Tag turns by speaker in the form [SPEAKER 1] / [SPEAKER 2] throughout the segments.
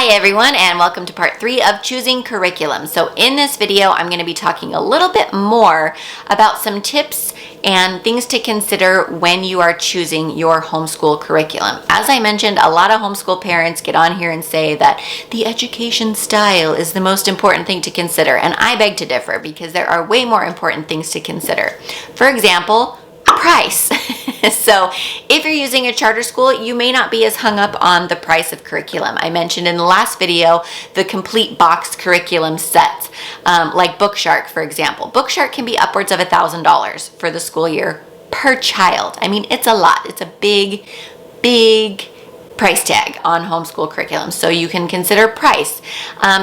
[SPEAKER 1] Hi everyone, and welcome to part 3 of choosing curriculum. So in this video, I'm going to be talking a little bit more about some tips and things to consider when you are choosing your homeschool curriculum. As I mentioned, a lot of homeschool parents get on here and say that the education style is the most important thing to consider, and I beg to differ because there are way more important things to consider. For example, price. So if you're using a charter school, you may not be as hung up on the price of curriculum. I mentioned in the last video the complete box curriculum sets, like Bookshark, for example. Bookshark can be upwards of $1,000 for the school year per child. I mean, it's a lot. It's a big price tag on homeschool curriculum, so you can consider price.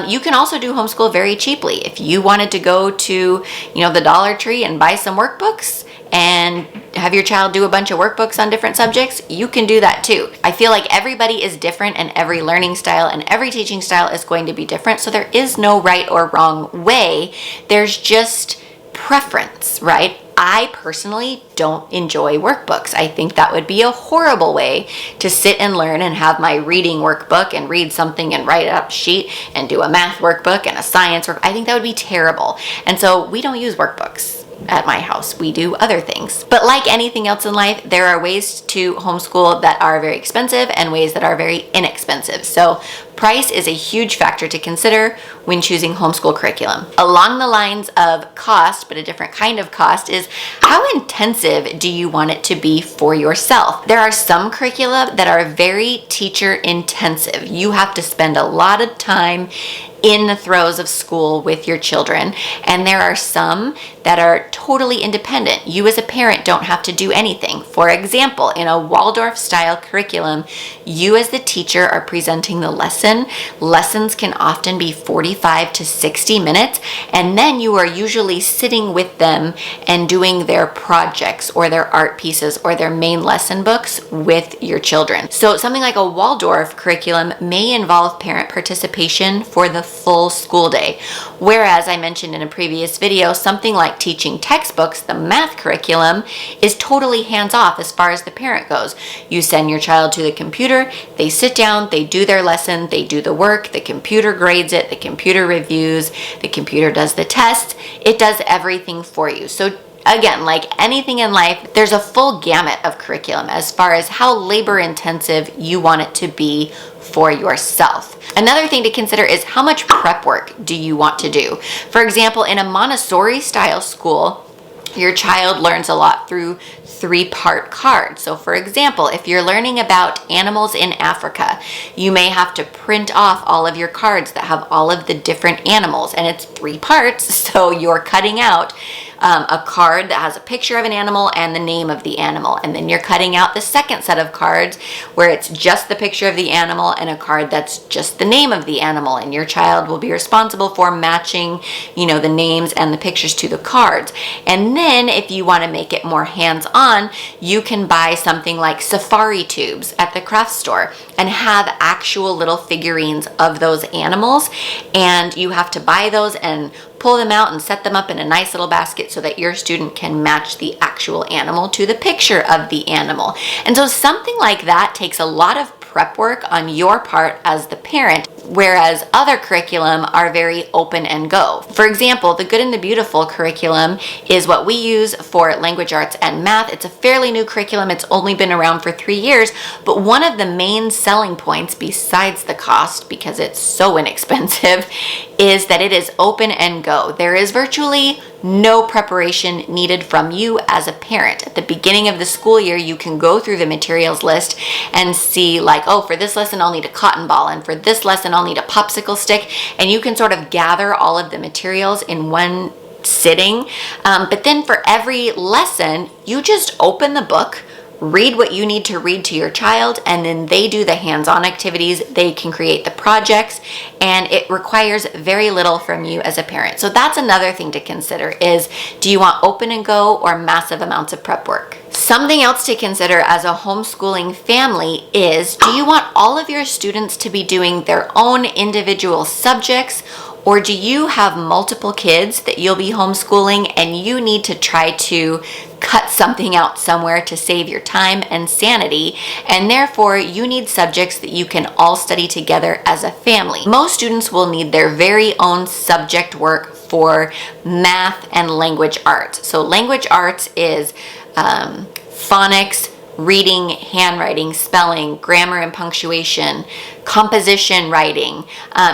[SPEAKER 1] You can also do homeschool very cheaply. If you wanted to go to, the Dollar Tree and buy some workbooks and have your child do a bunch of workbooks on different subjects, you can do that too. I feel like everybody is different, and every learning style and every teaching style is going to be different, so there is no right or wrong way. There's just preference, right? I personally don't enjoy workbooks. I think that would be a horrible way to sit and learn and have my reading workbook and read something and write it up sheet and do a math workbook and a science work. I think that would be terrible. And so we don't use workbooks at my house. We do other things. But like anything else in life, there are ways to homeschool that are very expensive and ways that are very inexpensive. So price is a huge factor to consider when choosing homeschool curriculum. Along the lines of cost, but a different kind of cost, is how intensive do you want it to be for yourself? There are some curricula that are very teacher intensive. You have to spend a lot of time in the throes of school with your children, and there are some that are totally independent. You as a parent don't have to do anything. For example, in a Waldorf style curriculum, you as the teacher are presenting the lesson. Lessons can often be 45 to 60 minutes, and then you are usually sitting with them and doing their projects or their art pieces or their main lesson books with your children. So something like a Waldorf curriculum may involve parent participation for the full school day. Whereas I mentioned in a previous video, something like teaching textbooks, the math curriculum, is totally hands-off as far as the parent goes. You send your child to the computer, they sit down, they do their lesson, they do the work, the computer grades it, the computer reviews, the computer does the tests, it does everything for you. So again, like anything in life, there's a full gamut of curriculum as far as how labor intensive you want it to be for yourself. Another thing to consider is how much prep work do you want to do? For example, in a Montessori style school, your child learns a lot through 3-part cards. So for example, if you're learning about animals in Africa, you may have to print off all of your cards that have all of the different animals, and it's 3 parts, so you're cutting out a card that has a picture of an animal and the name of the animal, and then you're cutting out the second set of cards where it's just the picture of the animal and a card that's just the name of the animal, and your child will be responsible for matching the names and the pictures to the cards. And then if you want to make it more hands-on, you can buy something like safari tubes at the craft store and have actual little figurines of those animals, and you have to buy those and pull them out and set them up in a nice little basket so that your student can match the actual animal to the picture of the animal. And so something like that takes a lot of prep work on your part as the parent, whereas other curriculum are very open and go. For example, the Good and the Beautiful curriculum is what we use for language arts and math. It's a fairly new curriculum. It's only been around for 3 years, but one of the main selling points, besides the cost, because it's so inexpensive, is that it is open and go. There is virtually no preparation needed from you as a parent. At the beginning of the school year, you can go through the materials list and see like, oh, for this lesson, I'll need a cotton ball, and for this lesson, I'll need a popsicle stick, and you can sort of gather all of the materials in one sitting. But then for every lesson, you just open the book, read what you need to read to your child, and then they do the hands-on activities. They can create the projects, and it requires very little from you as a parent. So that's another thing to consider is, do you want open and go or massive amounts of prep work? Something else to consider as a homeschooling family is, do you want all of your students to be doing their own individual subjects, or do you have multiple kids that you'll be homeschooling and you need to try to cut something out somewhere to save your time and sanity, and therefore you need subjects that you can all study together as a family. Most students will need their very own subject work for math and language arts. So language arts is phonics, reading, handwriting, spelling, grammar and punctuation, composition writing.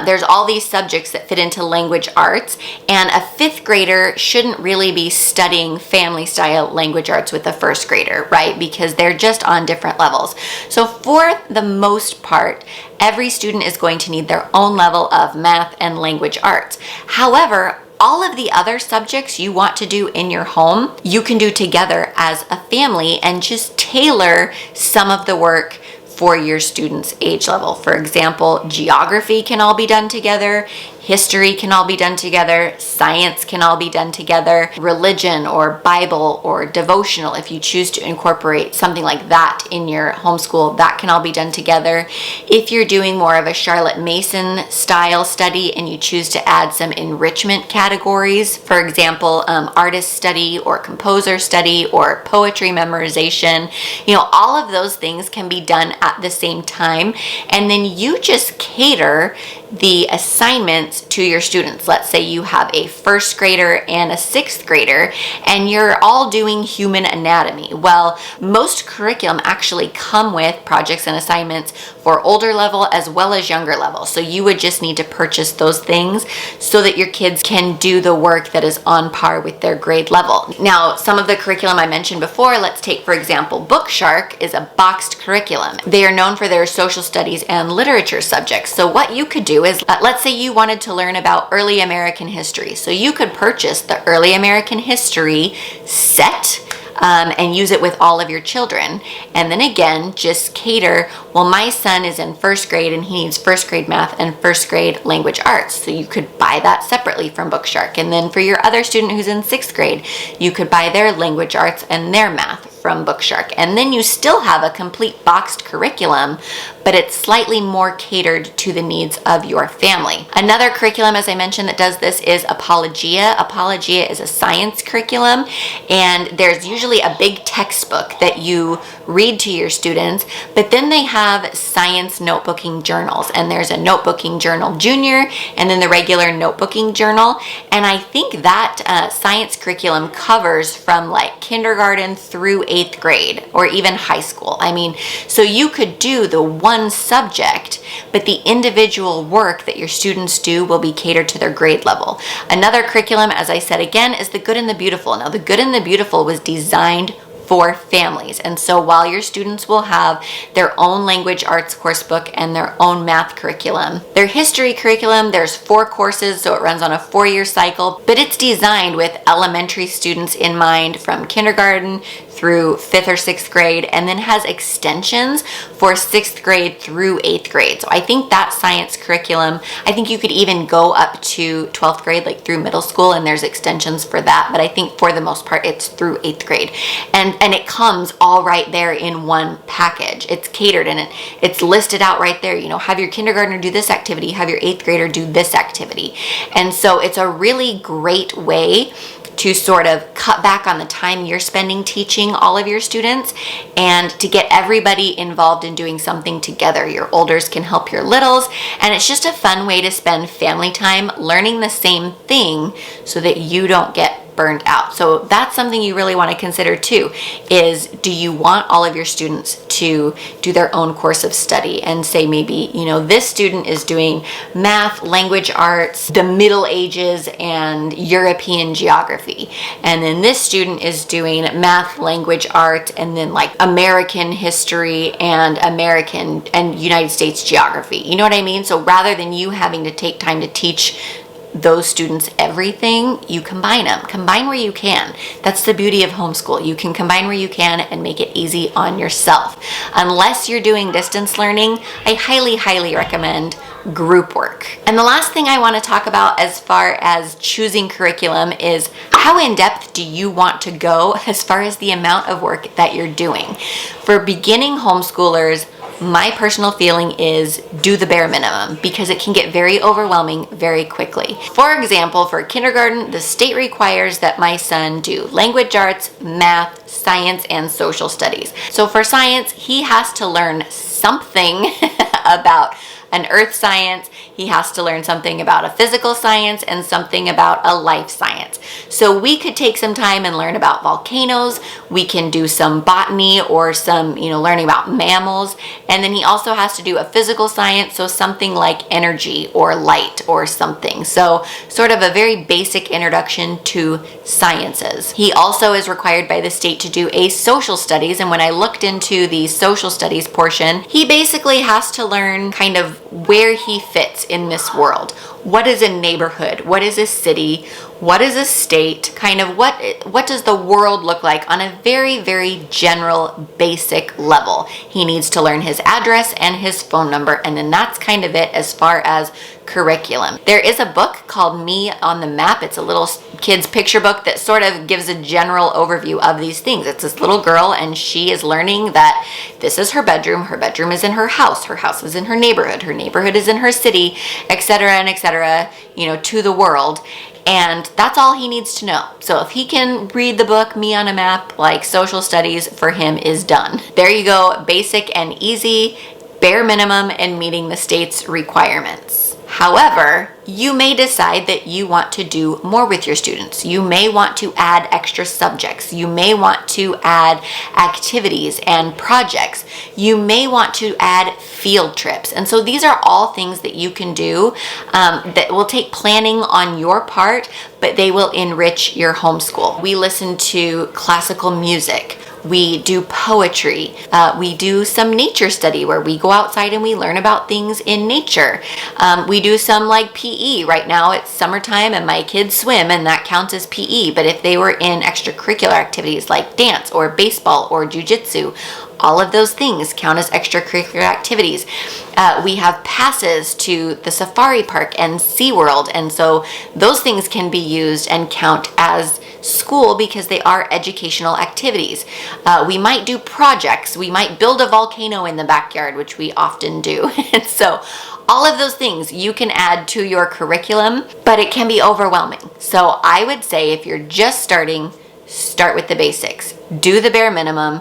[SPEAKER 1] There's all these subjects that fit into language arts, and a 5th grader shouldn't really be studying family style language arts with a 1st grader, right? Because they're just on different levels. So for the most part, every student is going to need their own level of math and language arts. However, all of the other subjects you want to do in your home, you can do together as a family and just tailor some of the work for your students' age level. For example, geography can all be done together, history can all be done together, science can all be done together, religion or Bible or devotional, if you choose to incorporate something like that in your homeschool, that can all be done together. If you're doing more of a Charlotte Mason style study and you choose to add some enrichment categories, for example, artist study or composer study or poetry memorization, all of those things can be done at the same time, and then you just cater the assignments to your students. Let's say you have a 1st grader and a 6th grader and you're all doing human anatomy. Well, most curriculum actually come with projects and assignments for older level as well as younger level. So you would just need to purchase those things so that your kids can do the work that is on par with their grade level. Now, some of the curriculum I mentioned before, let's take for example, Bookshark is a boxed curriculum. They are known for their social studies and literature subjects. So what you could do is, let's say you wanted to learn about early American history. So you could purchase the early American history set and use it with all of your children. And then again, just cater, well, my son is in 1st grade and he needs 1st grade math and 1st grade language arts. So you could buy that separately from Bookshark. And then for your other student who's in 6th grade, you could buy their language arts and their math from Bookshark. And then you still have a complete boxed curriculum, but it's slightly more catered to the needs of your family. Another curriculum, as I mentioned, that does this is Apologia. Apologia is a science curriculum, and there's usually a big textbook that you read to your students, but then they have science notebooking journals, and there's a notebooking journal junior and then the regular notebooking journal. And I think that science curriculum covers from like kindergarten through 8th grade or even high school. So you could do the one subject, but the individual work that your students do will be catered to their grade level. Another curriculum, as I said again, is the Good and the Beautiful. Now, the Good and the Beautiful was designed for families. And so while your students will have their own language arts course book and their own math curriculum, their history curriculum, there's 4 courses, so it runs on a 4-year cycle, but it's designed with elementary students in mind from kindergarten through 5th or 6th grade, and then has extensions for 6th grade through 8th grade. So I think that science curriculum, I think you could even go up to 12th grade, like through middle school, and there's extensions for that, but I think for the most part it's through 8th grade. And it comes all right there in one package. It's catered and it's listed out right there. Have your kindergartner do this activity, have your 8th grader do this activity. And so it's a really great way to sort of cut back on the time you're spending teaching all of your students and to get everybody involved in doing something together. Your olders can help your littles, and it's just a fun way to spend family time learning the same thing so that you don't get burned out. So that's something you really want to consider too, is do you want all of your students to do their own course of study and say maybe, this student is doing math, language arts, the Middle Ages, and European geography. And then this student is doing math, language arts, and then like American history and American and United States geography. You know what I mean? So rather than you having to take time to teach those students everything, you combine them. Combine where you can. That's the beauty of homeschool. You can combine where you can and make it easy on yourself. Unless you're doing distance learning, I highly, highly recommend group work. And the last thing I want to talk about as far as choosing curriculum is how in depth do you want to go as far as the amount of work that you're doing. For beginning homeschoolers, My personal feeling is do the bare minimum because it can get very overwhelming very quickly. For example, for kindergarten, the state requires that my son do language arts, math, science, and social studies. So for science, he has to learn something about an earth science, he has to learn something about a physical science, and something about a life science. So we could take some time and learn about volcanoes, we can do some botany or some, learning about mammals, and then he also has to do a physical science, so something like energy or light or something. So sort of a very basic introduction to sciences. He also is required by the state to do a social studies, and when I looked into the social studies portion, he basically has to learn kind of where he fits in this world. What is a neighborhood? What is a city? What is a state? Kind of what does the world look like on a very, very general, basic level? He needs to learn his address and his phone number, and then that's kind of it as far as curriculum. There is a book called Me on the Map. It's a little kid's picture book that sort of gives a general overview of these things. It's this little girl, and she is learning that this is her bedroom is in her house is in her neighborhood is in her city, etc., and etc., to the world. And that's all he needs to know. So if he can read the book, Me on a Map, like social studies for him is done. There you go, basic and easy, bare minimum, and meeting the state's requirements. However, you may decide that you want to do more with your students. You may want to add extra subjects. You may want to add activities and projects. You may want to add field trips. And so these are all things that you can do that will take planning on your part, but they will enrich your homeschool. We listen to classical music. We do poetry. We do some nature study where we go outside and we learn about things in nature. We do some like PE. Right now it's summertime and my kids swim, and that counts as PE. But if they were in extracurricular activities like dance or baseball or jujitsu, all of those things count as extracurricular activities. We have passes to the safari park and SeaWorld, and so those things can be used and count as school because they are educational activities. We might do projects. We might build a volcano in the backyard, which we often do. And so all of those things you can add to your curriculum, but it can be overwhelming. So I would say if you're just starting, start with the basics. Do the bare minimum.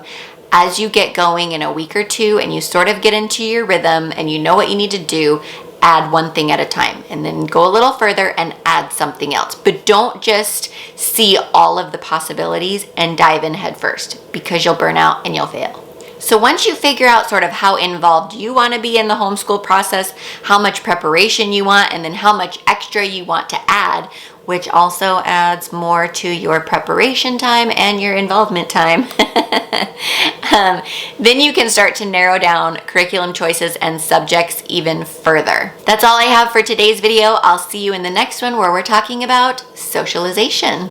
[SPEAKER 1] As you get going in a week or two and you sort of get into your rhythm and you know what you need to do, add one thing at a time, and then go a little further and add something else. But don't just see all of the possibilities and dive in head first, because you'll burn out and you'll fail. So once you figure out sort of how involved you want to be in the homeschool process, how much preparation you want, and then how much extra you want to add, which also adds more to your preparation time and your involvement time, then you can start to narrow down curriculum choices and subjects even further. That's all I have for today's video. I'll see you in the next one where we're talking about socialization.